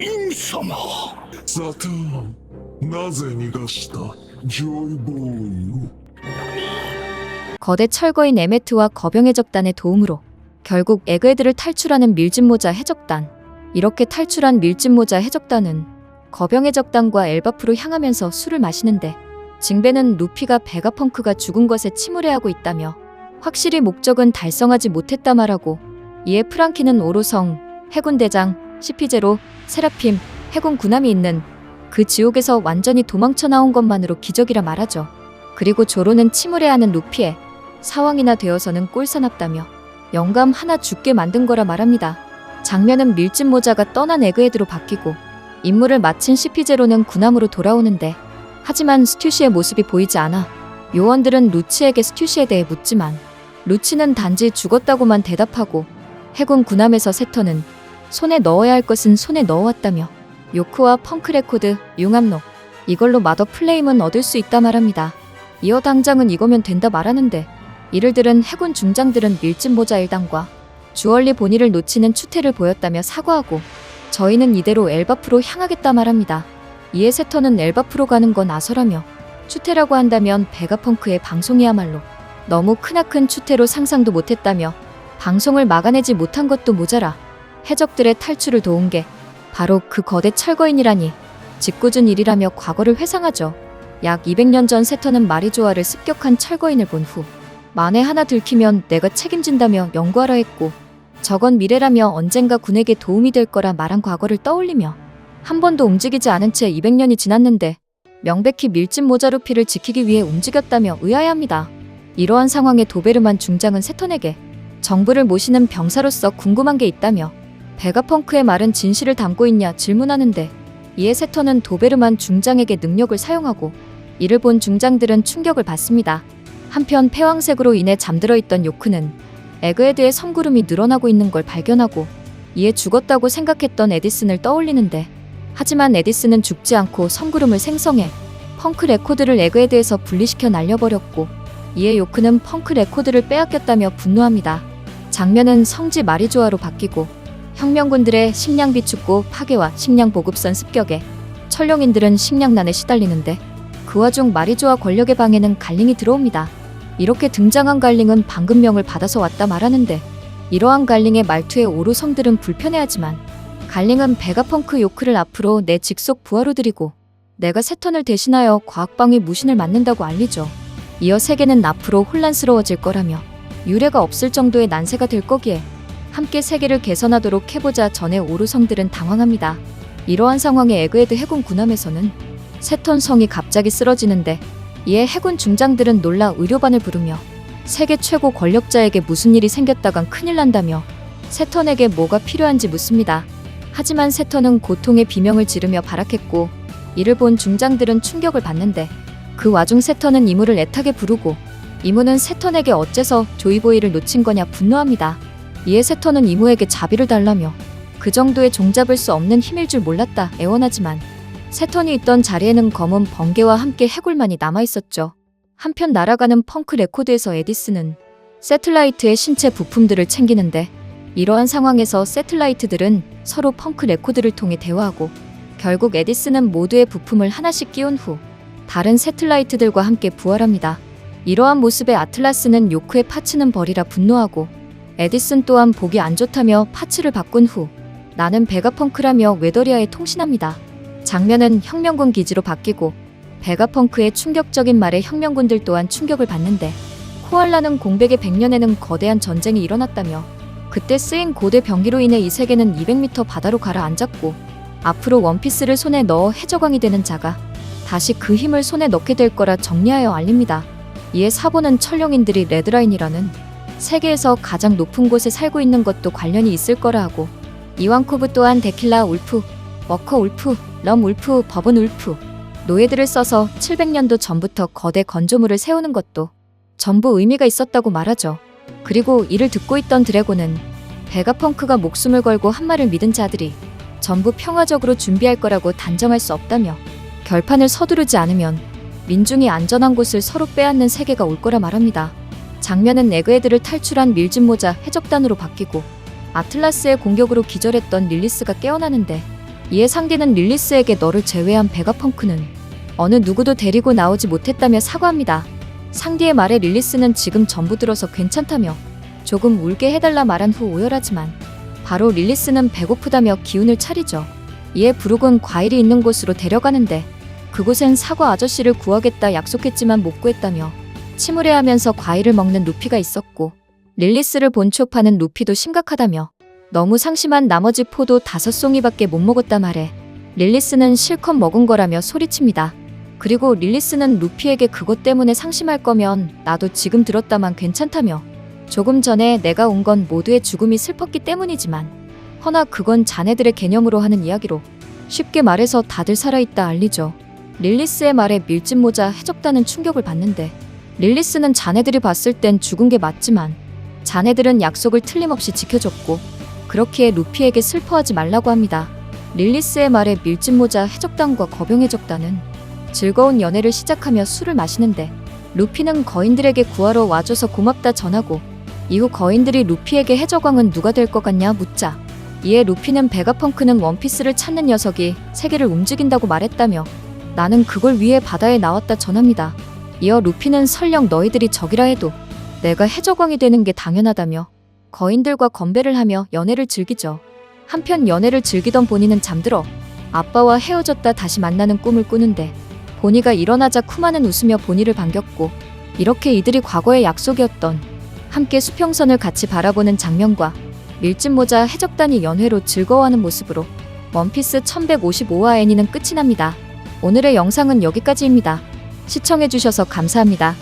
임사마さて、なぜ逃がしたジョイボーイを。 거대 철거인 에메트와 거병 해적단의 도움으로 결국 에그헤드를 탈출하는 밀짚모자 해적단. 이렇게 탈출한 밀짚모자 해적단은 거병 해적단과 엘바프로 향하면서 술을 마시는데, 징베는 루피가 베가펑크가 죽은 것에 침울해하고 있다며 확실히 목적은 달성하지 못했다 말하고, 이에 프랑키는 오로성, 해군대장, 시피제로, 세라핌, 해군 군함이 있는 그 지옥에서 완전히 도망쳐 나온 것만으로 기적이라 말하죠. 그리고 조로는 침울해하는 루피의 사왕이나 되어서는 꼴사납다며 영감 하나 죽게 만든 거라 말합니다. 장면은 밀짚모자가 떠난 에그헤드로 바뀌고 임무를 마친 시피제로는 군함으로 돌아오는데, 하지만 스튜시의 모습이 보이지 않아 요원들은 루치에게 스튜시에 대해 묻지만 루치는 단지 죽었다고만 대답하고, 해군 군함에서 세터는 손에 넣어야 할 것은 손에 넣어왔다며 요크와 펑크 레코드, 융합록, 이걸로 마더 플레임은 얻을 수 있다 말합니다. 이어 당장은 이거면 된다 말하는데, 이를 들은 해군 중장들은 밀짚모자 일당과 주얼리 보니를 놓치는 추태를 보였다며 사과하고, 저희는 이대로 엘바프로 향하겠다 말합니다. 이에 세터는 엘바프로 가는 건 아서라며 추태라고 한다면 베가펑크의 방송이야말로 너무 크나큰 추태로 상상도 못했다며 방송을 막아내지 못한 것도 모자라 해적들의 탈출을 도운 게 바로 그 거대 철거인이라니 짓궂은 일이라며 과거를 회상하죠. 약 200년 전 세터는 마리조아를 습격한 철거인을 본 후 만에 하나 들키면 내가 책임진다며 연구하라 했고, 저건 미래라며 언젠가 군에게 도움이 될 거라 말한 과거를 떠올리며 한 번도 움직이지 않은 채 200년이 지났는데 명백히 밀짚모자 루피를 지키기 위해 움직였다며 의아해합니다. 이러한 상황에 도베르만 중장은 세턴에게 정부를 모시는 병사로서 궁금한 게 있다며 베가펑크의 말은 진실을 담고 있냐 질문하는데, 이에 세턴은 도베르만 중장에게 능력을 사용하고, 이를 본 중장들은 충격을 받습니다. 한편 폐왕색으로 인해 잠들어 있던 요크는 에그헤드의 섬구름이 늘어나고 있는 걸 발견하고, 이에 죽었다고 생각했던 에디슨을 떠올리는데, 하지만 에디슨은 죽지 않고 섬구름을 생성해 펑크 레코드를 에그헤드에서 분리시켜 날려버렸고, 이에 요크는 펑크 레코드를 빼앗겼다며 분노합니다. 장면은 성지 마리조아로 바뀌고 혁명군들의 식량 비축고 파괴와 식량 보급선 습격에 천룡인들은 식량난에 시달리는데, 그 와중 마리조아 권력의 방에는 갈링이 들어옵니다. 이렇게 등장한 갈링은 방금명을 받아서 왔다 말하는데, 이러한 갈링의 말투에 오로성들은 불편해하지만 갈링은 베가펑크 요크를 앞으로 내 직속 부하로 들이고 내가 세턴을 대신하여 과학방위 무신을 맡는다고 알리죠. 이어 세계는 앞으로 혼란스러워질 거라며 유례가 없을 정도의 난세가 될 거기에 함께 세계를 개선하도록 해보자 전에 오로성들은 당황합니다. 이러한 상황에 에그헤드 해군 군함에서는 세턴 성이 갑자기 쓰러지는데, 이에 해군 중장들은 놀라 의료반을 부르며 세계 최고 권력자에게 무슨 일이 생겼다간 큰일 난다며 세턴에게 뭐가 필요한지 묻습니다. 하지만 세턴은 고통의 비명을 지르며 발악했고, 이를 본 중장들은 충격을 받는데, 그 와중 세턴은 이무를 애타게 부르고, 이무는 세턴에게 어째서 조이보이를 놓친 거냐 분노합니다. 이에 세턴은 이무에게 자비를 달라며 그 정도의 종잡을 수 없는 힘일 줄 몰랐다 애원하지만, 세턴이 있던 자리에는 검은 번개와 함께 해골만이 남아있었죠. 한편 날아가는 펑크 레코드에서 에디슨은 세틀라이트의 신체 부품들을 챙기는데, 이러한 상황에서 세틀라이트들은 서로 펑크 레코드를 통해 대화하고, 결국 에디슨은 모두의 부품을 하나씩 끼운 후 다른 세틀라이트들과 함께 부활합니다. 이러한 모습에 아틀라스는 요크의 파츠는 버리라 분노하고, 에디슨 또한 보기 안 좋다며 파츠를 바꾼 후 나는 베가펑크라며 웨더리아에 통신합니다. 장면은 혁명군 기지로 바뀌고 베가펑크의 충격적인 말에 혁명군들 또한 충격을 받는데, 코알라는 공백의 100년에는 거대한 전쟁이 일어났다며 그때 쓰인 고대 병기로 인해 이 세계는 200m 바다로 가라앉았고, 앞으로 원피스를 손에 넣어 해적왕이 되는 자가 다시 그 힘을 손에 넣게 될 거라 정리하여 알립니다. 이에 사보는 천룡인들이 레드라인이라는 세계에서 가장 높은 곳에 살고 있는 것도 관련이 있을 거라 하고, 이완코브 또한 데킬라 울프, 워커 울프, 럼 울프, 버번 울프, 노예들을 써서 700년도 전부터 거대 건조물을 세우는 것도 전부 의미가 있었다고 말하죠. 그리고 이를 듣고 있던 드래곤은 베가펑크가 목숨을 걸고 한 말을 믿은 자들이 전부 평화적으로 준비할 거라고 단정할 수 없다며 결판을 서두르지 않으면 민중이 안전한 곳을 서로 빼앗는 세계가 올 거라 말합니다. 장면은 에그헤드를 탈출한 밀짚모자 해적단으로 바뀌고 아틀라스의 공격으로 기절했던 릴리스가 깨어나는데, 이에 상디는 릴리스에게 너를 제외한 베가펑크는 어느 누구도 데리고 나오지 못했다며 사과합니다. 상디의 말에 릴리스는 지금 전부 들어서 괜찮다며 조금 울게 해달라 말한 후 오열하지만 바로 릴리스는 배고프다며 기운을 차리죠. 이에 브룩은 과일이 있는 곳으로 데려가는데 그곳엔 사과 아저씨를 구하겠다 약속했지만 못 구했다며 침울해하면서 과일을 먹는 루피가 있었고 릴리스를 본 초파는 루피도 심각하다며 너무 상심한 나머지 포도 5송이밖에 못 먹었다 말해 릴리스는 실컷 먹은 거라며 소리칩니다. 그리고 릴리스는 루피에게 그것 때문에 상심할 거면 나도 지금 들었다만 괜찮다며 조금 전에 내가 온 건 모두의 죽음이 슬펐기 때문이지만 허나 그건 자네들의 개념으로 하는 이야기로 쉽게 말해서 다들 살아있다 알리죠. 릴리스의 말에 밀짚모자 해적단은 충격을 받는데 릴리스는 자네들이 봤을 땐 죽은 게 맞지만 자네들은 약속을 틀림없이 지켜줬고 그렇기에 루피에게 슬퍼하지 말라고 합니다. 릴리스의 말에 밀짚모자 해적단과 거병해적단은 즐거운 연애를 시작하며 술을 마시는데 루피는 거인들에게 구하러 와줘서 고맙다 전하고 이후 거인들이 루피에게 해적왕은 누가 될 것 같냐 묻자 이에 루피는 베가펑크는 원피스를 찾는 녀석이 세계를 움직인다고 말했다며 나는 그걸 위해 바다에 나왔다 전합니다. 이어 루피는 설령 너희들이 적이라 해도 내가 해적왕이 되는 게 당연하다며 거인들과 건배를 하며 연애를 즐기죠. 한편 연애를 즐기던 보니는 잠들어 아빠와 헤어졌다 다시 만나는 꿈을 꾸는데 보니가 일어나자 쿠마는 웃으며 보니를 반겼고 이렇게 이들이 과거의 약속이었던 함께 수평선을 같이 바라보는 장면과 밀짚모자 해적단이 연회로 즐거워하는 모습으로 원피스 1155화 애니는 끝이 납니다. 오늘의 영상은 여기까지입니다. 시청해주셔서 감사합니다.